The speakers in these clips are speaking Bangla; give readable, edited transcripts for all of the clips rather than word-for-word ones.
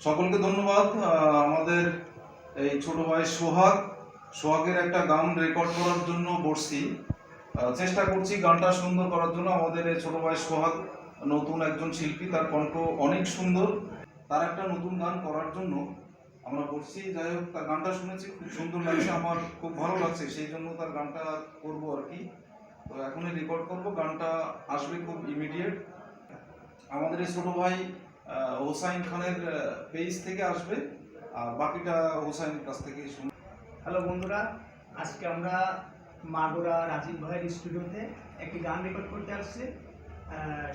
সকলকে ধন্যবাদ। আমাদের এই ছোট ভাই সোহাগের একটা গান রেকর্ড করার জন্য বসছি, চেষ্টা করছি গানটা সুন্দর করার জন্য। আমাদের এই ছোট ভাই সোহাগ নতুন একজন শিল্পী, তার কণ্ঠ অনেক সুন্দর, তার একটা নতুন গান করার জন্য আমরা বসছি। যাই হোক, তার গানটা শুনেছি, খুব সুন্দর লাগছে, আমার খুব ভালো লাগছে, সেই জন্য তার গানটা করবো আর কি। তো এখনই রেকর্ড করবো, গানটা আসবে খুব ইমিডিয়েট। আমাদের এই ছোট ভাই হোসাইন খানের পেজ থেকে আসবে, আর বাকিটা হোসাইনের কাছ থেকে শুনবো। হ্যালো বন্ধুরা, আজকে আমরা মাগুরা রাজীব ভাইয়ের স্টুডিওতে একটি গান রেকর্ড করতে আসছি।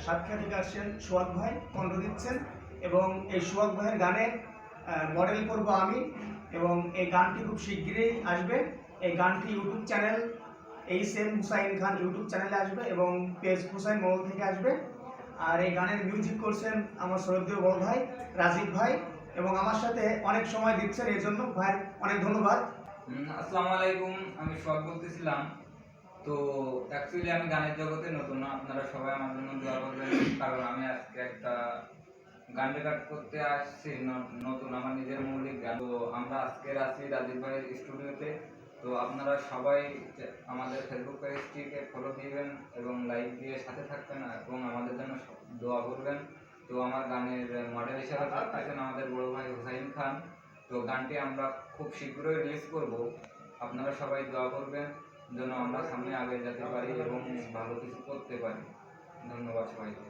সাক্ষাৎকারে আসছেন সোহাগ ভাই, কণ্ঠ দিচ্ছেন, এবং এই সোহাগ ভাইয়ের গানের মডেল করব আমি, এবং এই গানটি খুব শীঘ্রই আসবে। এই গানটি YouTube channel HM Hussain Khan YouTube চ্যানেলে আসবে এবং পেজ হুসাইন মহল থেকে আসবে। আর এই গানের মিউজিক করছেন আমার শ্রদ্ধেয় বড় ভাই রাজীব ভাই, এবং আমার সাথে অনেক সময় দিচ্ছেন, এর জন্য ভাইয়ের অনেক ধন্যবাদ। আসসালামু আলাইকুম, আমি সোহাগ বলতেছিলাম। তো অ্যাকচুয়ালি আমি গানের জগতে নতুন না, আপনারা সবাই আমার জন্য দোয়া করবেন, কারণ আমি আজকে একটা গান রেকর্ড করতে আসছি নতুন, আমার নিজের মৌলিক গান। তো আমরা আজকে আছি রাজীব ভাইয়ের স্টুডিওতে। তো আপনারা সবাই আমাদের ফেসবুক পেজটিকে ফলো দিবেন এবং লাইক দিয়ে সাথে থাকবেন এবং আমাদের জন্য দোয়া করবেন। তো আমার গানের মডেল হিসেবে থাকতেছেন আমাদের বড় ভাই হুসাইন খান। তো গানটি আমরা খুব শীঘ্রই রিলিজ করব, আপনারা সবাই দোয়া করবেন যেন আমরা সামনে আগে যেতে পারি এবং ভালো কিছু করতে পারি। ধন্যবাদ সবাইকে।